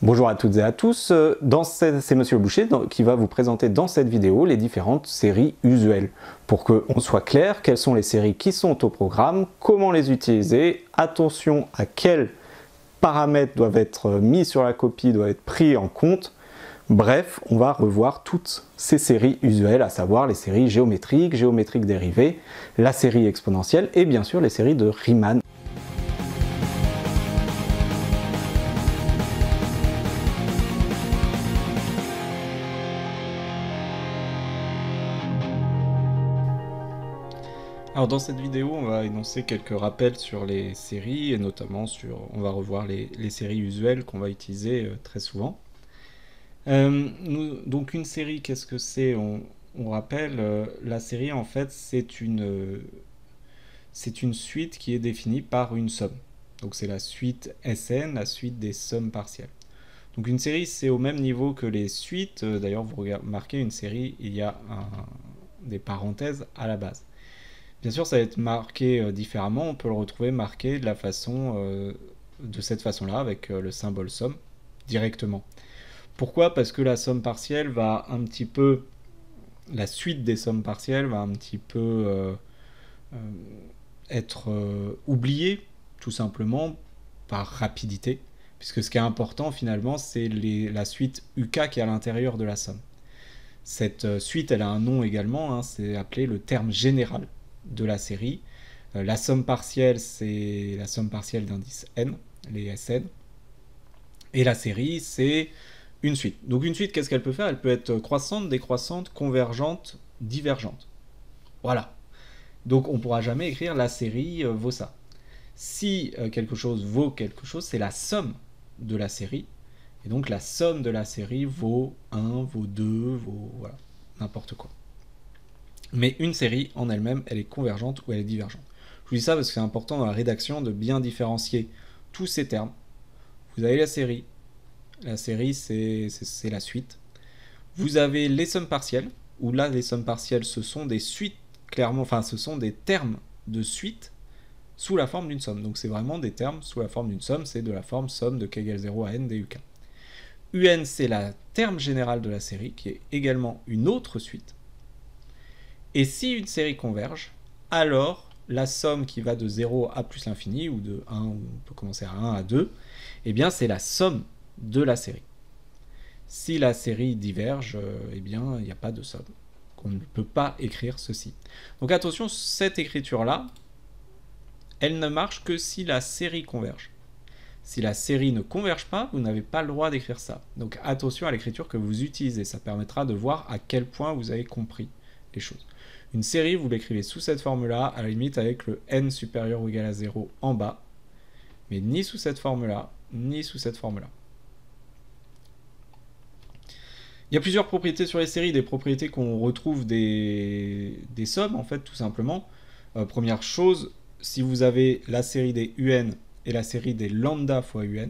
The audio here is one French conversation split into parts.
Bonjour à toutes et à tous, c'est Monsieur le Boucher qui va vous présenter dans cette vidéo les différentes séries usuelles. Pour qu'on soit clair, quelles sont les séries qui sont au programme, comment les utiliser, attention à quels paramètres doivent être mis sur la copie, doivent être pris en compte. Bref, on va revoir toutes ces séries usuelles, à savoir les séries géométriques, géométriques dérivées, la série exponentielle et bien sûr les séries de Riemann. Alors dans cette vidéo, on va énoncer quelques rappels sur les séries et notamment on va revoir les séries usuelles qu'on va utiliser très souvent. Donc une série, qu'est-ce que c'est? On rappelle, la série en fait c'est une suite qui est définie par une somme. Donc c'est la suite Sn, la suite des sommes partielles. Donc une série c'est au même niveau que les suites, d'ailleurs vous remarquez une série, il y a des parenthèses à la base. Bien sûr, ça va être marqué différemment. On peut le retrouver marqué de cette façon-là, avec le symbole somme, directement. Pourquoi? Parce que la somme partielle va un petit peu... La suite des sommes partielles va un petit peu être oubliée, tout simplement, par rapidité. Puisque ce qui est important, finalement, c'est la suite UK qui est à l'intérieur de la somme. Cette suite, elle a un nom également, hein, c'est appelé le terme général de la série. La somme partielle, c'est la somme partielle d'indices n, les Sn. Et la série, c'est une suite. Donc une suite, qu'est-ce qu'elle peut faire? Elle peut être croissante, décroissante, convergente, divergente. Voilà. Donc on ne pourra jamais écrire la série vaut ça. Si quelque chose vaut quelque chose, c'est la somme de la série. Et donc la somme de la série vaut 1, vaut 2, vaut... voilà, n'importe quoi. Mais une série en elle-même, elle est convergente ou elle est divergente. Je vous dis ça parce que c'est important dans la rédaction de bien différencier tous ces termes. Vous avez la série c'est la suite. Vous avez les sommes partielles, où là les sommes partielles ce sont des suites, clairement, enfin ce sont des termes de suite sous la forme d'une somme. Donc c'est vraiment des termes sous la forme d'une somme, c'est de la forme somme de k égale 0 à n duk. Un c'est la terme général de la série, qui est également une autre suite. Et si une série converge, alors la somme qui va de 0 à plus l'infini, ou de 1, ou on peut commencer à 1 à 2, eh bien c'est la somme de la série. Si la série diverge, eh bien il n'y a pas de somme. On ne peut pas écrire ceci. Donc attention, cette écriture-là, elle ne marche que si la série converge. Si la série ne converge pas, vous n'avez pas le droit d'écrire ça. Donc attention à l'écriture que vous utilisez, ça permettra de voir à quel point vous avez compris les choses. Une série, vous l'écrivez sous cette forme-là, à la limite avec le n supérieur ou égal à 0 en bas, mais ni sous cette forme-là, ni sous cette forme-là. Il y a plusieurs propriétés sur les séries, des propriétés qu'on retrouve des sommes, en fait, tout simplement. Première chose, si vous avez la série des un et la série des lambda fois un,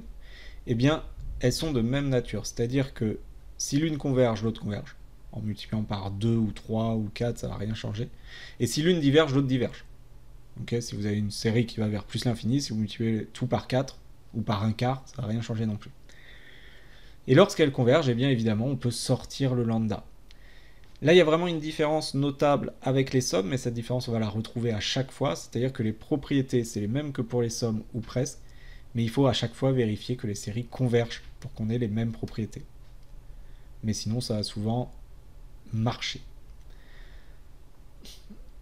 eh bien, elles sont de même nature. C'est-à-dire que si l'une converge, l'autre converge. En multipliant par 2 ou 3 ou 4, ça ne va rien changer. Et si l'une diverge, l'autre diverge. Okay, si vous avez une série qui va vers plus l'infini, si vous multipliez tout par 4 ou par un quart, ça ne va rien changer non plus. Et lorsqu'elles convergent, eh bien évidemment, on peut sortir le lambda. Là, il y a vraiment une différence notable avec les sommes, mais cette différence, on va la retrouver à chaque fois. C'est-à-dire que les propriétés, c'est les mêmes que pour les sommes ou presque, mais il faut à chaque fois vérifier que les séries convergent pour qu'on ait les mêmes propriétés. Mais sinon, ça va souvent marcher.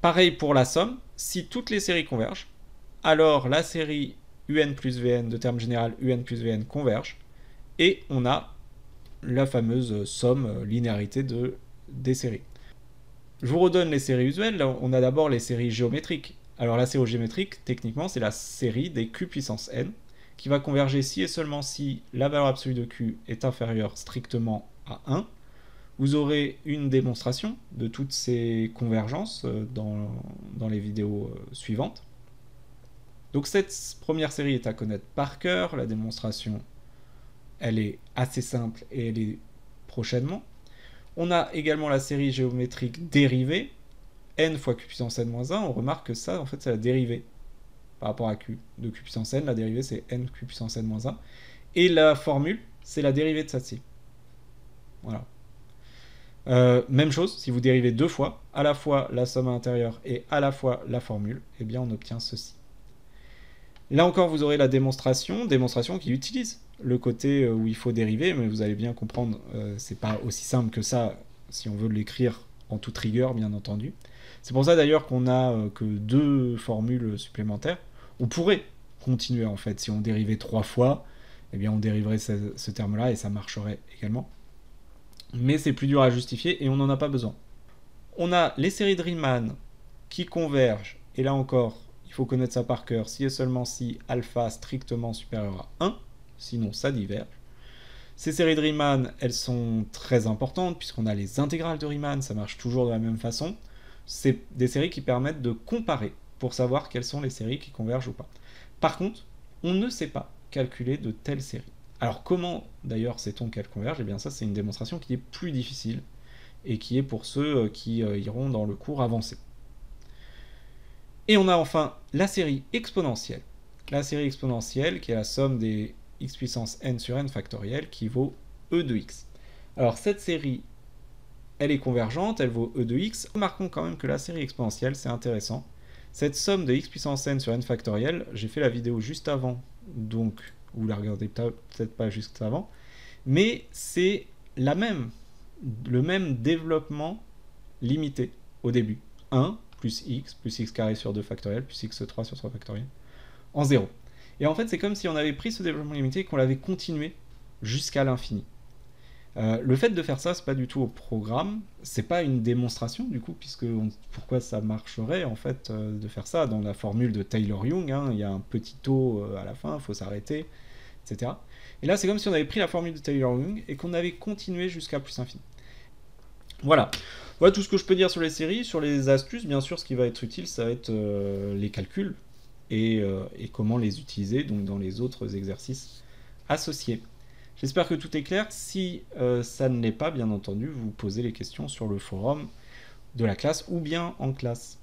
Pareil pour la somme, si toutes les séries convergent, alors la série un plus vn de terme général un plus vn converge, et on a la fameuse somme, linéarité des séries. Je vous redonne les séries usuelles. Là, on a d'abord les séries géométriques. Alors la série géométrique, techniquement, c'est la série des q puissance n, qui va converger si et seulement si la valeur absolue de q est inférieure strictement à 1. Vous aurez une démonstration de toutes ces convergences dans les vidéos suivantes. Donc cette première série est à connaître par cœur. La démonstration, elle est assez simple et elle est prochainement. On a également la série géométrique dérivée, n fois q puissance n-1. On remarque que ça, en fait, c'est la dérivée par rapport à q. De q puissance n, la dérivée, c'est n q puissance n-1. Et la formule, c'est la dérivée de celle-ci. Voilà. Même chose, si vous dérivez 2 fois, à la fois la somme intérieure et à la fois la formule, eh bien on obtient ceci. Là encore, vous aurez la démonstration qui utilise le côté où il faut dériver, mais vous allez bien comprendre, c'est pas aussi simple que ça si on veut l'écrire en toute rigueur, bien entendu. C'est pour ça d'ailleurs qu'on n'a que 2 formules supplémentaires. On pourrait continuer en fait, si on dérivait 3 fois, eh bien on dériverait ce terme-là et ça marcherait également. Mais c'est plus dur à justifier et on n'en a pas besoin. On a les séries de Riemann qui convergent, et là encore, il faut connaître ça par cœur, si et seulement si alpha strictement supérieur à 1, sinon ça diverge. Ces séries de Riemann, elles sont très importantes, puisqu'on a les intégrales de Riemann, ça marche toujours de la même façon. C'est des séries qui permettent de comparer, pour savoir quelles sont les séries qui convergent ou pas. Par contre, on ne sait pas calculer de telles séries. Alors comment d'ailleurs sait-on qu'elles convergent? Eh bien ça c'est une démonstration qui est plus difficile, et qui est pour ceux qui iront dans le cours avancé. Et on a enfin la série exponentielle. La série exponentielle qui est la somme des x puissance n sur n factoriel qui vaut e de x. Alors cette série, elle est convergente, elle vaut e de x. Remarquons quand même que la série exponentielle, c'est intéressant. Cette somme de x puissance n sur n factoriel, j'ai fait la vidéo juste avant, donc vous la regardez peut-être pas juste avant, mais c'est le même développement limité au début. 1 plus x carré sur 2 factoriel, plus x3 sur 3 factoriel, en 0. Et en fait, c'est comme si on avait pris ce développement limité et qu'on l'avait continué jusqu'à l'infini. Le fait de faire ça, c'est pas du tout au programme, c'est pas une démonstration du coup, puisque pourquoi ça marcherait en fait de faire ça? Dans la formule de Taylor-Young, hein, il y a un petit taux à la fin, il faut s'arrêter, etc. Et là, c'est comme si on avait pris la formule de Taylor-Young et qu'on avait continué jusqu'à plus infini. Voilà. Voilà tout ce que je peux dire sur les séries. Sur les astuces, bien sûr, ce qui va être utile, ça va être les calculs et comment les utiliser donc dans les autres exercices associés. J'espère que tout est clair. Si ça ne l'est pas, bien entendu, vous posez les questions sur le forum de la classe ou bien en classe.